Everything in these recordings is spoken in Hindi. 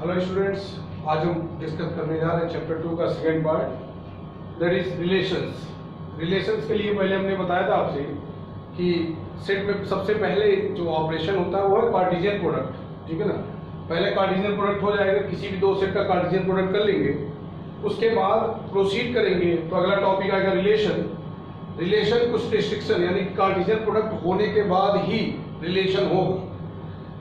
हेलो स्टूडेंट्स, आज हम डिस्कस करने जा रहे हैं चैप्टर 2 का second part, that is relations. Relations के लिए पहले हमने बताया था आपसे कि सेट में सबसे पहले जो ऑपरेशन होता है वो है कार्टेशियन प्रोडक्ट, ठीक है ना। पहले कार्टेशियन प्रोडक्ट हो जाएगा, किसी भी दो सेट का कार्टेशियन प्रोडक्ट कर लेंगे, उसके बाद प्रोसीड करेंगे तो अगला टॉपिक आएगा रिलेशन। रिलेशन कुछ रिस्ट्रिक्शन, यानी कार्टेशियन प्रोडक्ट होने के बाद ही रिलेशन होगा।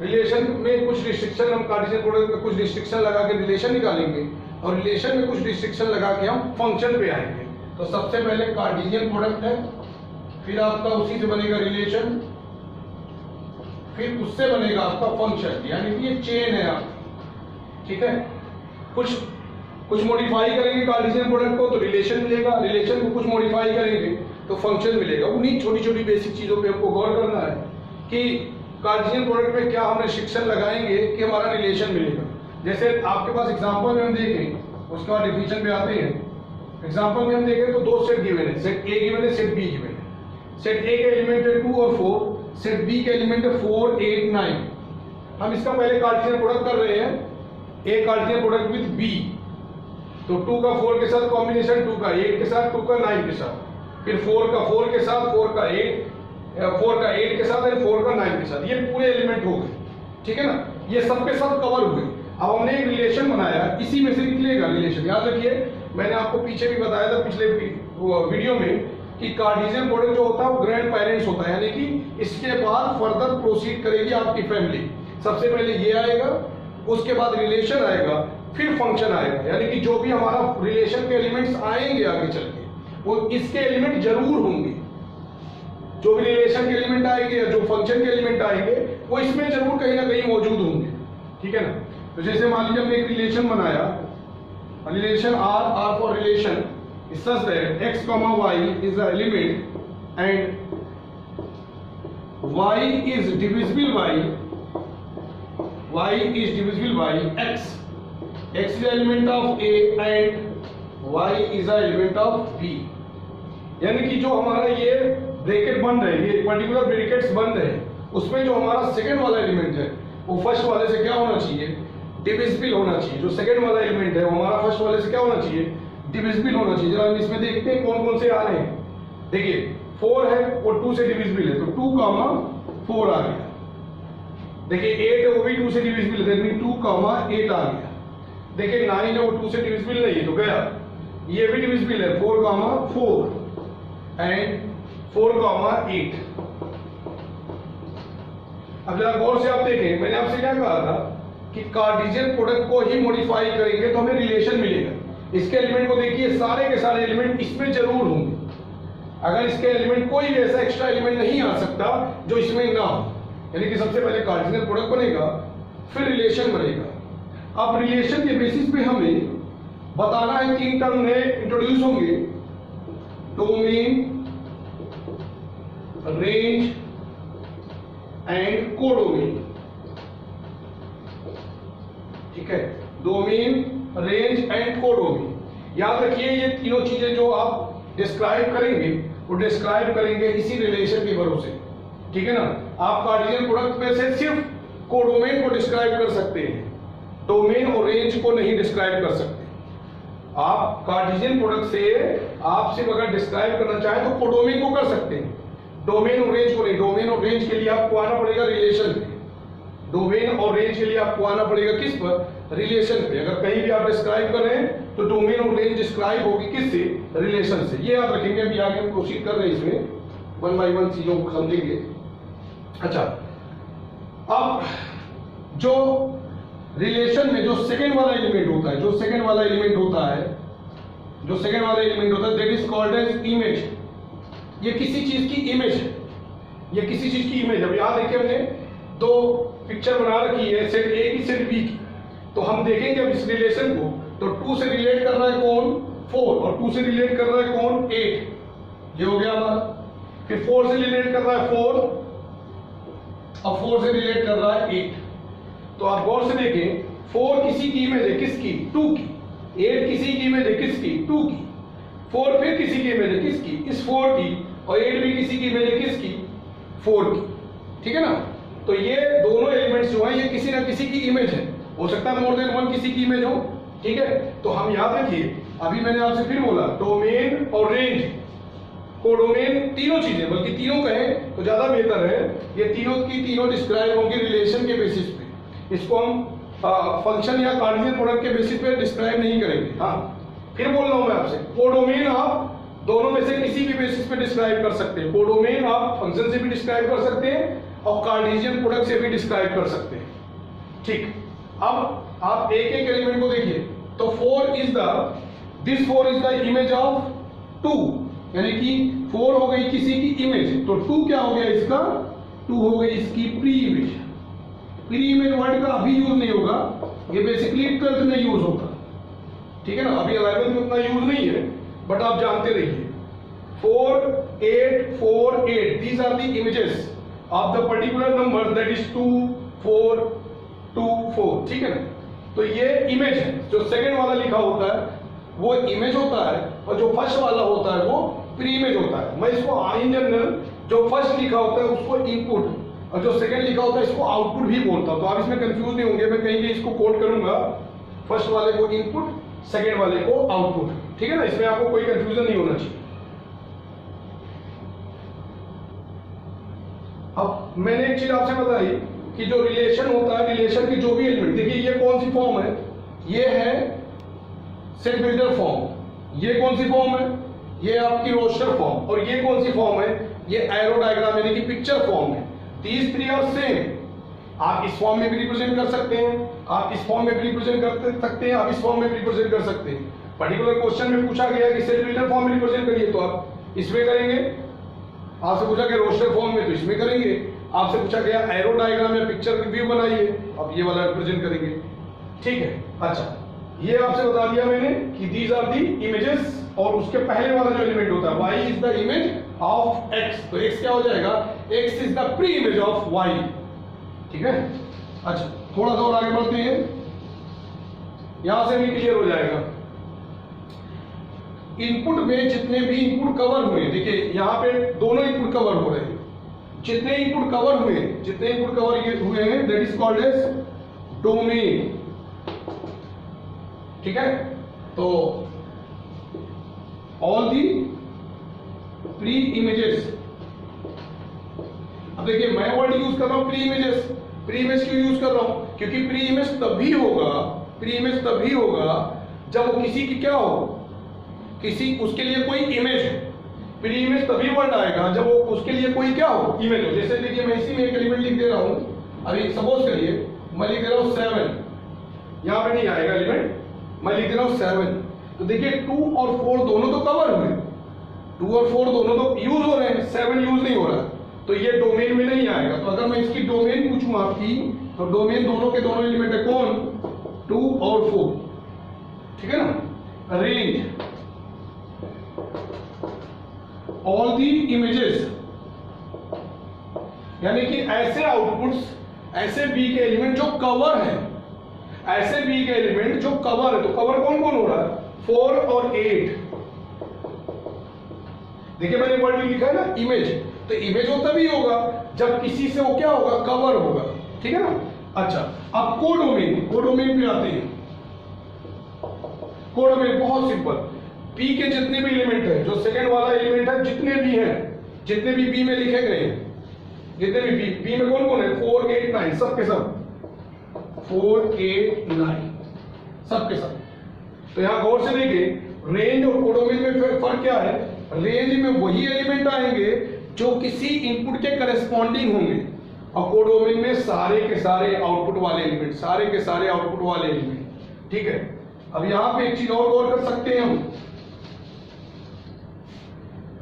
रिलेशन में कुछ रिस्ट्रिक्शन, हम कार्टेशियन प्रोडक्ट में कुछ रिस्ट्रिक्शन लगा के रिलेशन निकालेंगे और रिलेशन में कुछ रिस्ट्रिक्शन लगा के हम फंक्शन पे आएंगे। तो सबसे पहले कार्टेशियन प्रोडक्ट है, फिर आपका उसी से बनेगा रिलेशन, फिर उससे बनेगा आपका फंक्शन, यानी कि ये चेन है आपकी, ठीक है। कुछ मॉडिफाई करेंगे कार्टेशियन प्रोडक्ट को तो रिलेशन मिलेगा, रिलेशन को कुछ मॉडिफाई करेंगे तो फंक्शन मिलेगा। उन्हीं छोटी छोटी बेसिक चीजों पे हमको गौर करना है कि कार्टेशियन प्रोडक्ट में क्या हम रिस्ट्रिक्शन लगाएंगे कि हमारा रिलेशन मिलेगा। जैसे आपके पास एग्जांपल में हम देखें, उसके बाद डिफिनेशन पे आते हैं। एग्जांपल में हम देखें तो दो सेट गिवन है, सेट ए गिवन है, सेट बी गिवन है। सेट ए के एलिमेंट है 2 और 4, सेट बी के एलिमेंट है 4, 8, 9। हम इसका पहले कार्टेशियन प्रोडक्ट कर रहे हैं, ए कार्टेशियन प्रोडक्ट विद बी, तो 2 का 4 के साथ कॉम्बिनेशन, 2 का 8 के साथ, 2 का 9 के साथ, फिर 4 का 4 के साथ, 4 का 8, 4 का 8 के साथ, 4 का 9 के साथ। ये पूरे एलिमेंट हो गए, ठीक है ना। ये सब के सब कवर हुए। अब हमने एक रिलेशन बनाया, इसी में से निकलेगा रिलेशन। याद रखिए, मैंने आपको पीछे भी बताया था पिछले वीडियो में कि कार्टेशियन प्रोडक्ट जो होता है वो ग्रैंड पेरेंट्स होता है, यानी कि इसके बाद फर्दर प्रोसीड करेगी आपकी फैमिली। सबसे पहले ये आएगा, उसके बाद रिलेशन आएगा, फिर फंक्शन आएगा। यानी कि जो भी हमारा रिलेशन के एलिमेंट्स आएंगे आगे चल के वो इसके एलिमेंट जरूर होंगे। जो भी रिलेशन के एलिमेंट आएंगे या जो फंक्शन के एलिमेंट आएंगे वो इसमें जरूर कहीं ना कहीं मौजूद होंगे, ठीक है ना। तो जैसे मान लीजिए हमने एक रिलेशन बनाया, relation R for relation such that x, y is the element and y is divisible by x. X is the element of A and y is the element of B. यानी कि जो हमारा ये ब्रैकेट बन रहे हैं, ये पर्टिकुलर ब्रैकेट्स बन रहे हैं, उसमें जो हमारा सेकंड वाला एलिमेंट है वो फर्स्ट वाले से क्या होना चाहिए, डिविजिबल होना चाहिए। जो सेकंड वाला एलिमेंट है वो हमारा फर्स्ट वाले से क्या होना चाहिए, डिविजिबल होना चाहिए। जरा हम इसमें देखते हैं कौन कौन से आ रहे हैं। देखिए 4 है वो 2 से डिविजिबल है, तो 2, 4 आ गया। देखिए 8 है वो भी 2 से डिविजिबल है, 2, 8 आ गया। देखिए 9 है वो 2 से डिविजिबल नहीं है तो गया। ये भी डिविजिबल है, 4, 4 एंड 4, 8। अब जरा गौर से आप देखें, मैंने आपसे क्या कहा था कि कार्टेशियन प्रोडक्ट को ही मॉडिफाई करेंगे तो हमें रिलेशन मिलेगा। इसके एलिमेंट को देखिए, सारे के सारे एलिमेंट इसमें जरूर होंगे। अगर इसके एलिमेंट कोई भी ऐसा एक्स्ट्रा एलिमेंट नहीं आ सकता जो इसमें ना हो, यानी कि सबसे पहले कार्टेशियन प्रोडक्ट बनेगा, फिर रिलेशन बनेगा। अब रिलेशन के बेसिस पे हमें बताना है, 3 टर्म में इंट्रोड्यूस होंगे, डोमेन, रेंज एंड कोडोमेन, ठीक है। Domain, range and codomain. याद रखिए ये तीनों चीजें जो आप डिस्क्राइब करेंगे वो डिस्क्राइब करेंगे इसी रिलेशन के भरोसे, ठीक है ना। आप कार्टेशियन प्रोडक्ट में से सिर्फ कोडोमेन को डिस्क्राइब कर सकते हैं, डोमेन और रेंज को नहीं डिस्क्राइब कर सकते। आप कार्टेशियन प्रोडक्ट से आप सिर्फ अगर डिस्क्राइब करना चाहें तो कोडोमेन को कर सकते हैं, डोमेन और रेंज को नहीं। डोमेन और रेंज के लिए आपको आना पड़ेगा रिलेशन पे, डोमेन और रेंज के लिए आपको आना पड़ेगा किस पर, रिलेशन पे। अगर कहीं भी आप डिस्क्राइब कर रहे हैं तो डोमेन और रेंज डिस्क्राइब होगी किससे, रिलेशन से। ये याद रखेंगे। अभी आगे हम प्रोसीड कर रहे हैं, इसमें 1 बाय 1 चीजों को समझेंगे। अच्छा, अब जो रिलेशन में जो सेकंड वाला एलिमेंट होता है, that is called as image. ये किसी चीज की इमेज है, ये किसी चीज की इमेज। अब यहां देखिए हमने 2 पिक्चर बना रखी है, सेट ए की, सेट बी की। तो हम देखेंगे अब इस रिलेशन को, तो 2 से रिलेट कर रहा है कौन, 4, और 2 से रिलेट कर रहा है कौन, 8। ये हो गया हमारा। फिर 4 से रिलेट कर रहा है 4, और 4 से रिलेट कर रहा है 8। तो आप गौर से देखें, 4 किसी की इमेज है, किसकी, 2 की। 8 किसी की इमेज है, किसकी, 2 की। 4 फिर किसी की इमेज है, किसकी, इस 4 की। और 8 भी किसी की इमेज है, किसकी, 4 की, ठीक है ना। तो ये दोनों एलिमेंट्स जो हैं ये किसी ना किसी की इमेज है, हो सकता है मोर देन वन किसी की इमेज हो, ठीक है। तो हम याद रखिए, अभी मैंने आपसे फिर बोला डोमेन और रेंज, कोडोमेन तीनों चीजें, बल्कि तीनों कहें तो ज्यादा बेहतर है, ये तीनों की तीनों डिस्क्राइब होंगी रिलेशन के बेसिस पे। इसको हम फंक्शन या कार्टेशियन प्रोडक्ट के बेसिस पे डिस्क्राइब नहीं करेंगे। हाँ, फिर बोल रहा हूं मैं आपसे, कोडोमेन आप दोनों में से किसी भी बेसिस पे डिस्क्राइब कर सकते हैं। कोडोमेन आप फंक्शन से भी डिस्क्राइब कर सकते हैं और कार्टेशियन प्रोडक्ट से भी डिस्क्राइब कर सकते हैं, ठीक। अब आप एक एक एलिमेंट को देखिए, तो 4 इज द इमेज ऑफ 2, यानी कि 4 हो गई किसी की इमेज, तो 2 क्या हो गया इसका, 2 हो गई इसकी pre image. Pre image word का अभी यूज नहीं होगा, ये बेसिकली 12th में यूज होगा, ठीक है ना। अभी 11th में उतना यूज नहीं है, बट आप जानते रहिए। 4, 8, 4, 8 these are the images of the particular number, that is 2, 4, 2, 4, ठीक है ना। तो ये इमेज है, जो सेकंड वाला लिखा होता है वो इमेज होता है, और जो फर्स्ट वाला होता है वो प्री इमेज होता है। मैं इसको इन जनरल जो फर्स्ट लिखा होता है उसको इनपुट और जो सेकंड लिखा होता है इसको आउटपुट भी बोलता हूं। तो आप इसमें कंफ्यूज नहीं होंगे, मैं कहीं इसको कोड करूंगा, फर्स्ट वाले को इनपुट, सेकंड वाले को आउटपुट, ठीक है ना। इसमें आपको कोई कंफ्यूजन नहीं होना चाहिए। अब मैंने एक चीज आपसे बताई कि जो रिलेशन होता है, रिलेशन की जो भी एलिमेंट, देखिए ये कौन सी फॉर्म है, ये है सेट बिल्डर फॉर्म। ये कौन सी फॉर्म है, ये आपकी रोस्टर फॉर्म। और ये कौन सी फॉर्म है, ये एरो डायग्राम यानी कि पिक्चर फॉर्म है। These three are same. आप इस फॉर्म में भी रिप्रेजेंट कर सकते हैं, आप इस फॉर्म में भी रिप्रेजेंट कर सकते हैं, आप इस फॉर्म में भी रिप्रेजेंट कर सकते हैं। पर्टिकुलर क्वेश्चन में पूछा गया कि सेट बिल्डर फॉर्म में रिप्रेजेंट करिए, तो आप इसमें करेंगे। आपसे पूछा गया रोस्टर फॉर्म में, तो इसमें करेंगे। आपसे पूछा गया एरो डायग्राम या पिक्चर व्यू बनाइए, अब ये वाला रिप्रेजेंट करेंगे, ठीक है। अच्छा, ये आपसे बता दिया मैंने कि दीज आर दी इमेजेस, और उसके पहले वाला जो एलिमेंट होता है y is the image of x, तो x क्या हो जाएगा, x is the pre image of y, ठीक है। अच्छा, थोड़ा सा और आगे बढ़ते हैं, यहां से भी क्लियर हो जाएगा। इनपुट में जितने भी इनपुट कवर हुए, देखिए यहां पे दोनों इनपुट कवर हो रहे हैं, जितने इनपुट कवर हुए ये हुए हैं, that is called as domain, ठीक है। तो ऑल दी प्री इमेजेस, अब देखिए मैं वर्ड यूज कर रहा हूं प्री इमेजेस। प्री इमेज क्यों यूज कर रहा हूं, क्योंकि प्री इमेज तभी होगा जब वो किसी की क्या हो, किसी उसके लिए कोई इमेज है। प्री इमेज तभी वर्ड आएगा जब वो उसके लिए कोई क्या हो, इमेज हो। जैसे देखिए मैं इसी में एक एलिमेंट लिख दे रहा हूं, अभी सपोज करिए मैं लिख दे रहा हूं 7, यहां पे नहीं आएगा एलिमेंट, मैं लिख दे रहा हूं 7। तो देखिए 2 और 4 दोनों तो कवर हुए, 2 और 4 दोनों तो यूज हो रहे हैं, 7 यूज नहीं हो रहा, तो ये डोमेन में नहीं आएगा। तो अगर मैं इसकी डोमेन पूछूं आपकी, तो डोमेन दोनों के दोनों एलिमेंट है कौन, 2 और 4, ठीक है ना। रेंज ऑल दी इमेजेस, यानी कि ऐसे आउटपुट्स, ऐसे बी के एलिमेंट जो कवर है, ऐसे बी के एलिमेंट जो कवर है। तो कवर कौन कौन हो रहा है, 4 और 8। देखिए मैंने वर्ड लिखा है ना इमेज, तो इमेज वो तभी होगा जब किसी से वो क्या होगा, कवर होगा, ठीक है ना। अच्छा, अब कोडोमेन पे आते हैं। कोडोमेन बहुत सिंपल, पी के जितने भी एलिमेंट है, जो सेकंड वाला एलिमेंट है, जितने भी हैं, जितने भी बी में लिखे गए हैं, जितने भी बी में कौन कौन है, 4, 8, 9, सब के सब 4, 8, 9 सब के सब। तो यहां गौर से देखिए रेंज और कोडोमेन में फर्क क्या है। रेंज में वही एलिमेंट आएंगे जो किसी इनपुट के करस्पॉन्डिंग होंगे, और कोडोमेन में सारे के सारे आउटपुट वाले एलिमेंट, सारे के सारे आउटपुट वाले एलिमेंट, ठीक है। अब यहां पे एक चीज और गौर कर सकते हैं हम,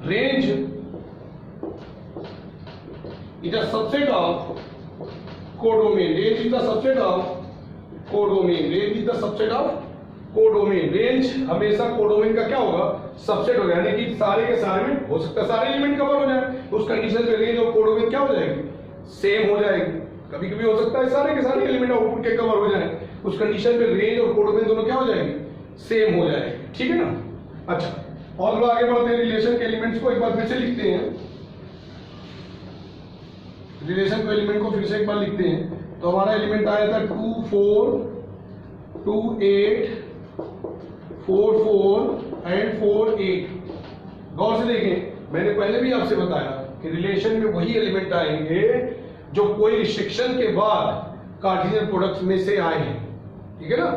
range is a subset of codomain. Range is the subset of codomain. Range is the subset of codomain. Range हमेशा codomain का क्या होगा, सबसेट होगा, यानी कि सारे के सारे में हो सकता है सारे एलिमेंट कवर हो जाए, उस कंडीशन पे रेंज और codomain क्या हो जाएगी, सेम हो जाएगी। कभी कभी हो सकता है सारे के सारे एलिमेंट आउटपुट के कवर हो जाए, उस कंडीशन पे रेंज और codomain दोनों क्या हो जाएगी, सेम हो जाएगी, ठीक है ना। अच्छा, और आगे बढ़ते हैं, रिलेशन के एलिमेंट्स को एक बार फिर से लिखते हैं। रिलेशन को एलिमेंट को फिर से एक बार लिखते हैं। तो हमारा एलिमेंट आया था 2 4 2 8 4 4 एंड 4 8। गौर से देखें, मैंने पहले भी आपसे बताया कि रिलेशन में वही एलिमेंट आएंगे जो कोई रिस्ट्रिक्शन के बाद कार्टेशियन प्रोडक्ट में से आए हैं, ठीक है ना।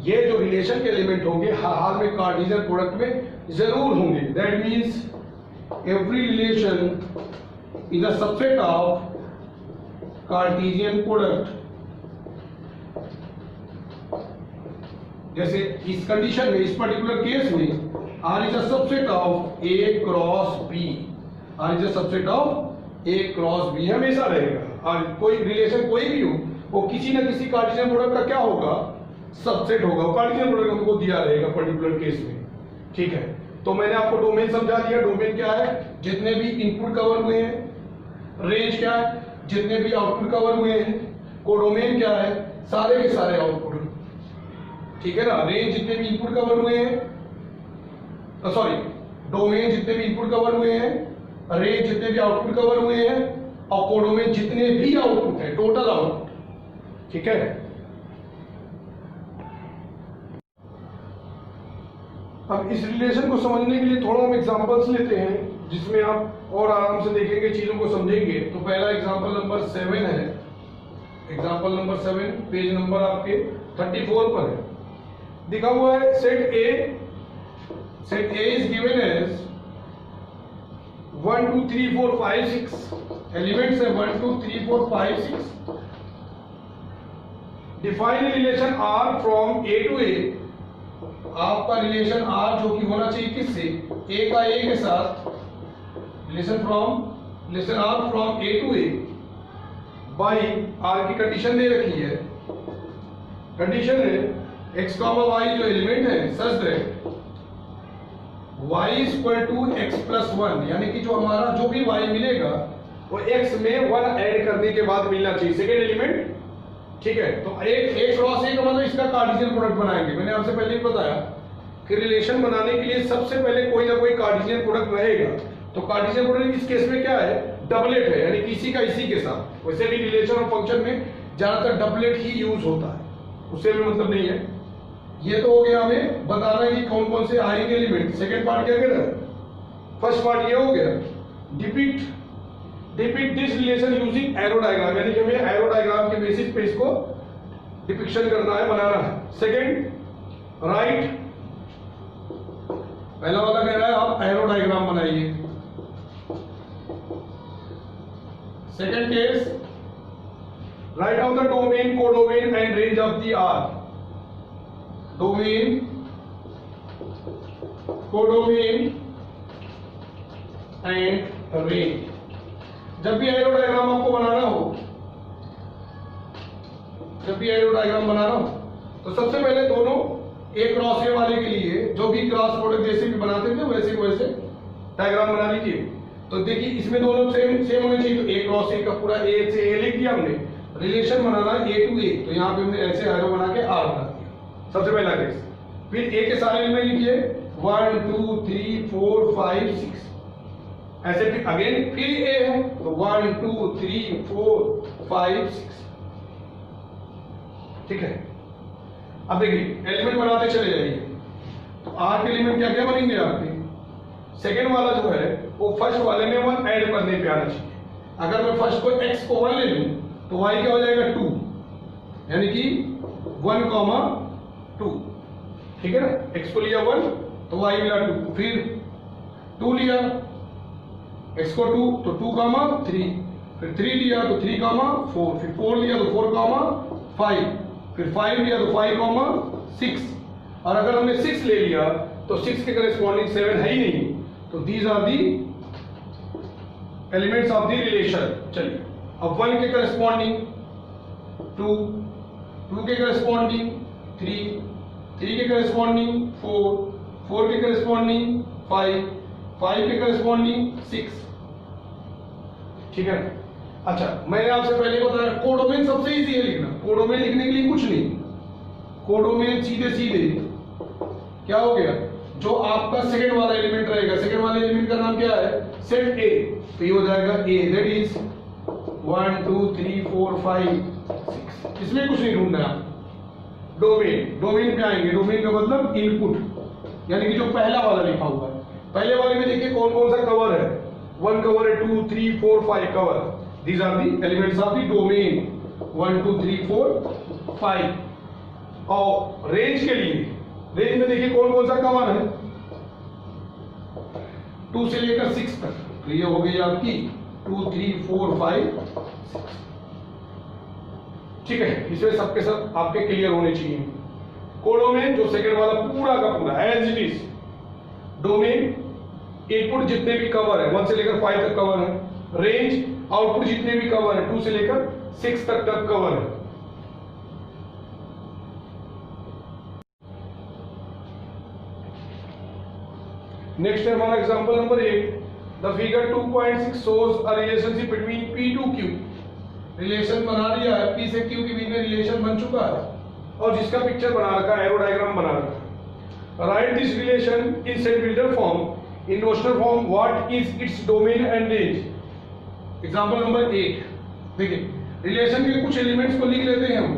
ये जो रिलेशन के एलिमेंट होंगे हर हाल में कार्टेशियन प्रोडक्ट में जरूर होंगे। That means every relation is a subset of Cartesian product. जैसे इस कंडीशन में, इस पर्टिकुलर केस में R is a subset of A cross B। R is a subset of A cross B हमेशा रहेगा। और कोई रिलेशन कोई भी हो, वो किसी ना किसी कार्टेशियन प्रोडक्ट का क्या होगा, सबसेट होगा। कार्टेशियन प्रोडक्ट हमको दिया रहेगा पर्टिकुलर केस में, ठीक है। तो मैंने आपको डोमेन समझा दिया। डोमेन क्या है, जितने भी इनपुट कवर हुए हैं। रेंज क्या है, जितने भी आउटपुट कवर हुए हैं। कोडोमेन क्या है, सारे के सारे आउटपुट, ठीक है ना। रेंज जितने भी इनपुट कवर हुए हैं, सॉरी डोमेन जितने भी इनपुट कवर हुए हैं, रेंज जितने भी आउटपुट कवर हुए हैं, और कोडोमेन जितने भी आउटपुट है, टोटल आउटपुट, ठीक है। अब इस रिलेशन को समझने के लिए थोड़ा हम एग्जांपल्स लेते हैं, जिसमें आप और आराम से देखेंगे, चीजों को समझेंगे। तो पहला एग्जांपल नंबर 7 है। एग्जांपल नंबर 7 पेज नंबर आपके 34 पर है। दिखा हुआ है set A. Set A is given as 1 2 3 4 5 6 elements है 1 2 3 4 5 6। Define a relation R from A to A। आपका रिलेशन R जो कि होना चाहिए किससे, A का A के साथ। Relation R from A to A by R की कंडीशन दे रखी है। कंडीशन है x, y जो एलिमेंट है such that y equal to x plus 1, यानी कि जो हमारा जो भी y मिलेगा वो x में 1 ऐड करने के बाद मिलना चाहिए, सेकेंड एलिमेंट, ठीक है। तो एक क्रॉस ए का मतलब इसका कार्टेशियन प्रोडक्ट बनाएंगे। मैंने आपसे पहले ही बताया कि रिलेशन बनाने के लिए सबसे पहले कोई ना कोई कार्टेशियन प्रोडक्ट रहेगा। तो कार्टेशियन प्रोडक्ट इस केस में क्या है, डबलेट है, यानी कि इसी का इसी के साथ। वैसे भी रिलेशन और फंक्शन में ज्यादातर डबलेट ही यूज होता है, उससे भी मतलब नहीं है। ये तो हो गया हमें बताना है कि कौन कौन से आएंगे एलिमेंट। सेकेंड पार्ट क्या कह रहा है, फर्स्ट पार्ट ये हो गया depict this relation using arrow diagram, यानी कि हमें एरो डायग्राम के बेसिस पे इसको डिपिक्शन करना है, बनाना है। सेकेंड राइट, पहला वाला कह रहा है आप एरो डायग्राम बनाइए। Second case write down the domain, codomain and range of the R. Domain, codomain and range. जब भी एरो डायग्राम आपको बनाना हो, तो सबसे पहले दोनों ए क्रॉस ए वाले के लिए जो भी क्रॉस प्रोडक्ट जैसे भी बनाते थे वैसे को वैसे डायग्राम बना लीजिए। तो देखिए इसमें दोनों सेम होने चाहिए। तो ए क्रॉस ए का पूरा ए से ए लिख दिया हमने। रिलेशन बनाना ए टू ए, तो यहाँ पे हमने ऐसे एरो बना के आर बना दिया, सबसे पहला केस। फिर ए के सारे एलिमेंट लिखिए 1 2 3 4 5 6। ऐसे फिर अगेन फिर ए है तो 1 2 3 4 5 6, ठीक है। अब देखिए एलिमेंट बनाते चले जाइए। तो आर के एलिमेंट क्या क्या बनेंगे आपके, सेकेंड वाला जो है वो फर्स्ट वाले में 1 ऐड करने पे आना चाहिए। अगर मैं फर्स्ट को x को 1 ले लूं तो y क्या हो जाएगा 2, यानी कि 1, 2, ठीक है ना। x को लिया 1 तो y मिला 2, फिर 2 लिया x को 2 तो 2, 3, फिर 3 लिया तो 3, 4, फिर 4 लिया तो 4, 5, फिर 5 लिया तो 5, 6। और अगर हमने 6 ले लिया तो 6 के करेस्पॉन्डिंग 7 है ही नहीं। तो these are the elements of the relation. चलिए अब 1 के करेस्पॉन्डिंग 2, 2 के करेस्पॉन्डिंग 3, 3 के करेस्पॉन्डिंग 4, 4 के करेस्पॉन्डिंग 5, 5 के करेस्पॉन्डिंग 6, ठीक है। अच्छा मैंने आपसे पहले बताया कोडोमेन सबसे इजी है लिखना। कोडोमेन लिखने के लिए कुछ नहीं, कोडोमेन सीधे सीधे क्या हो गया, जो आपका सेकंड वाला एलिमेंट रहेगा, सेकंड वाले एलिमेंट का नाम क्या है, सेट ए, तो ये हो जाएगा ए, दैट इज 1 2 3 4 5 6, इसमें कुछ नहीं ढूंढना है। डोमेन पे आएंगे। डोमेन का मतलब इनपुट, यानी कि जो पहला वाला लिखा हुआ है। पहले वाले में देखिए कौन कौन सा कवर है। 1 कवर है, 2 3 4 5 cover. These are the elements of the domain. 1 2 3 4 5। और रेंज के लिए, रेंज में देखिए कौन कौन सा कवर है, 2 से लेकर 6 तक। तो ये हो गई आपकी 2 3 4 5 6। ठीक है, इसमें सबके सब आपके क्लियर होने चाहिए। कोडोमेन जो सेकंड वाला पूरा का पूरा as it is. Domain input जितने भी कवर है 1 से लेकर 5 तक कवर है। रेंज आउटपुट जितने भी कवर है 2 से लेकर 6 तक कवर है। नेक्स्ट है हमारा example number 8। The figure 2.6 shows a relationship between P to Q। Relation बना दिया है, P से Q के बीच में रिलेशन बन चुका है और जिसका पिक्चर बना रखा है, एरो डायग्राम बना रखा है। Right this relation in set builder form. In notional form what is its domain and range. Example number 8 देखिए, रिलेशन के कुछ एलिमेंट्स को लिख लेते हैं हम।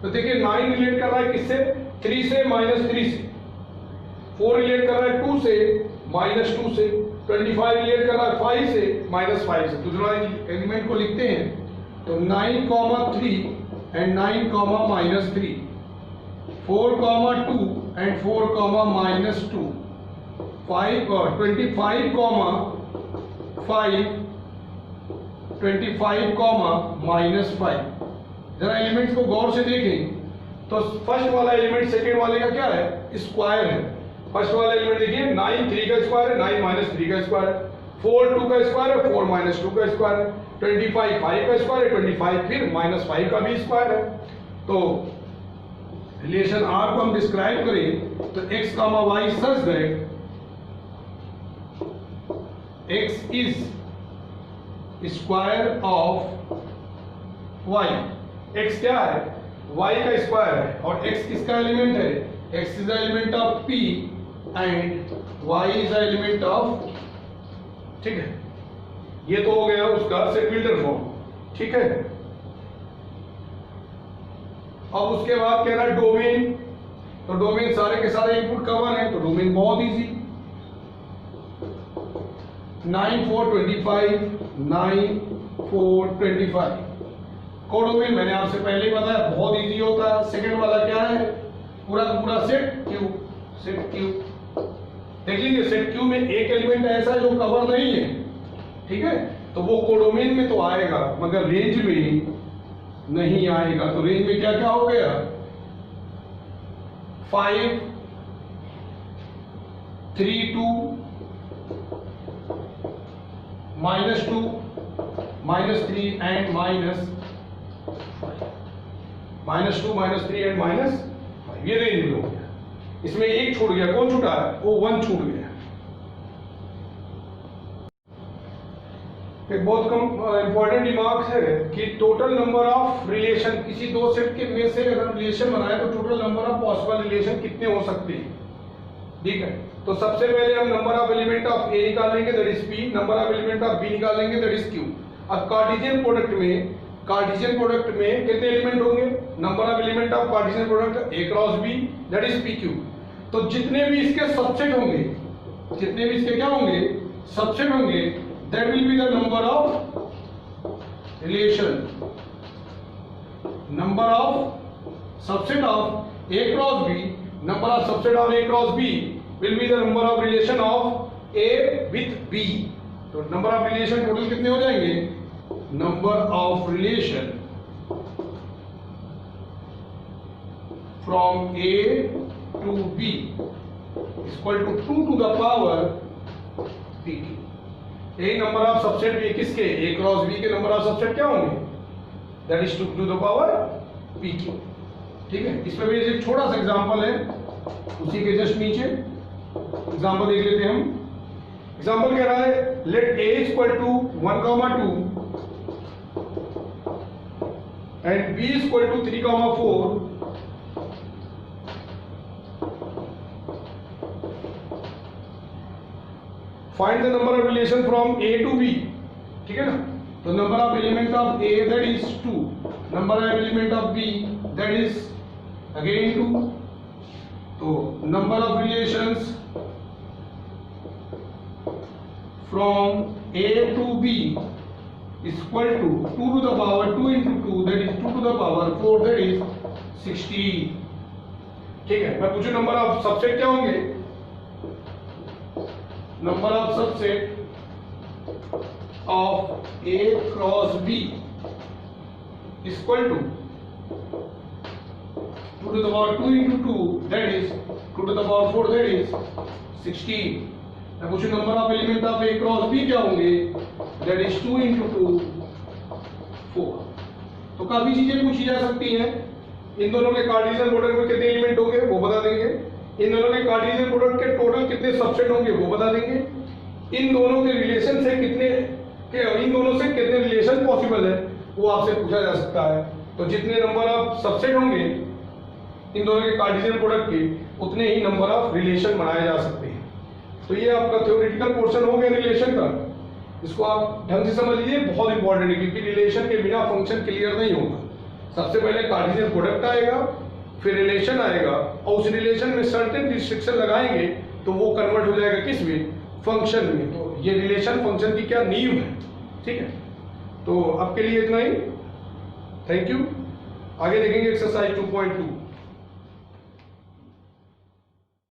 तो देखिए 9 रिलेट कर रहा है किससे, 3 से -3 से। 4 रिलेट कर रहा है 2 से -2 से। 25 रिलेट कर रहा है 5 से -5 से। दूसरा एलिमेंट को लिखते हैं तो 9, 3 एंड 9, -3, 4, 2 एंड 4, -2, 5 और 25, 5, 25, -5। जरा एलिमेंट्स को गौर से देखें तो फर्स्ट वाला एलिमेंट सेकेंड वाले का क्या है, स्क्वायर है। फर्स्ट वाला एलिमेंट देखिए 9 3 का स्क्वायर है, 9 -3 का स्क्वायर है। 4 2 का स्क्वायर है, 4 -2 का स्क्वायर है। 25 5 का स्क्वायर है, 25 फिर -5 का भी स्क्वायर है। तो रिलेशन R को हम डिस्क्राइब करें तो x, y such that x is square of y। x क्या है, y का स्क्वायर है और x किसका एलिमेंट है, x is the element of P and y is the element of. ठीक है, ये तो हो गया उसका सेट बिल्डर फॉर्म। ठीक है, अब उसके बाद कह रहा है डोमेन। तो डोमेन सारे के सारे इनपुट कवर है, तो डोमेन बहुत इजी। 9 4 25, 9 4 25। कोडोमेन मैंने आपसे पहले ही बताया बहुत इजी होता है। सेकंड वाला क्या है, पूरा का पूरा सेट Q। सेट Q देख लीजिए, सेट Q में एक एलिमेंट ऐसा है जो कवर नहीं है। ठीक है, तो वो कोडोमेन में तो आएगा मगर रेंज में नहीं आएगा। तो रेंज में क्या क्या हो गया, 5 3 2 -2 -3 एंड -5। -2 -3 एंड -5 ये रेंज में हो गया। इसमें एक छूट गया, कौन छूटा है, वो 1 छूट गया। एक बहुत इंपॉर्टेंट रिमार्क है कि टोटल नंबर ऑफ रिलेशन, किसी दो सेट के में से अगर रिलेशन बनाए तो total number of possible relation कितने हो सकते हैं। ठीक है, तो सबसे पहले हम number of element of A निकालेंगे that is P, number of element of B निकालेंगे दैट इज क्यू। अब कार्टेशियन प्रोडक्ट में कितने एलिमेंट होंगे, number of element of Cartesian product A cross B that is P Q. तो जितने भी इसके सबसेट होंगे, जितने भी इसके क्या होंगे, सबसेट होंगे, that will be the number of relation, number of subset of A cross B, number of subset of A cross B will be the number of relation of A with B। तो number of relation total कितने हो जाएंगे, number of relation from A to B is equal to 2 to the power B। यही नंबर ऑफ सबसेट भी किसके, ए क्रॉस बी के नंबर ऑफ सबसेट क्या होंगे, that is 2 to the power P Q. ठीक है, इसमें भी एक छोटा सा एग्जांपल है, उसी के जस्ट नीचे एग्जांपल देख लेते हैं हम। एग्जांपल कह रहा है let A equal to 1, 2 and B equal to 3, 4। Find the number of relation from A to B. ठीक है ना, तो number of element of A that is 2, number of element of B that is again 2. तो number of relations from A to B is equal to 2 to the power 2 into 2 that is 2 to the power 4 that is 60. ठीक है, मैं पूछूं नंबर ऑफ सबसेट क्या होंगे? Number of subset of A cross B is equal to 2 to the power 2 into 2 that is 2 to the power 4 that is 60. मैं पूछूं number of element of A cross B क्या होंगे? That is 2 into 2 4. तो काफी चीजें पूछी जा सकती हैं. इन दोनों के कार्टेशियन प्रोडक्ट में कितने एलिमेंट होंगे वो बता देंगे. इन दोनों के कार्टेशियन प्रोडक्ट के टोटल कितने सबसेट होंगे वो बता देंगे. इन दोनों के रिलेशन से इन दोनों से कितने रिलेशन पॉसिबल है वो आपसे पूछा जा सकता है. तो जितने नंबर ऑफ सबसेट होंगे इन दोनों के कार्टेशियन प्रोडक्ट के उतने ही नंबर ऑफ रिलेशन बनाए जा सकते हैं. तो ये आपका थ्योरेटिकल पोर्शन हो गया रिलेशन का. इसको आप ढंग से समझ लीजिए, बहुत इंपॉर्टेंट है क्योंकि रिलेशन के बिना फंक्शन क्लियर नहीं होगा. सबसे पहले कार्टेशियन प्रोडक्ट आएगा, फिर रिलेशन आएगा और उस रिलेशन में सर्टेन रिस्ट्रिक्शन लगाएंगे तो वो कन्वर्ट हो जाएगा किस में? फंक्शन में. तो ये रिलेशन फंक्शन की क्या नींव है. ठीक है, तो अब के लिए इतना ही. Thank you. आगे देखेंगे एक्सरसाइज 2.2.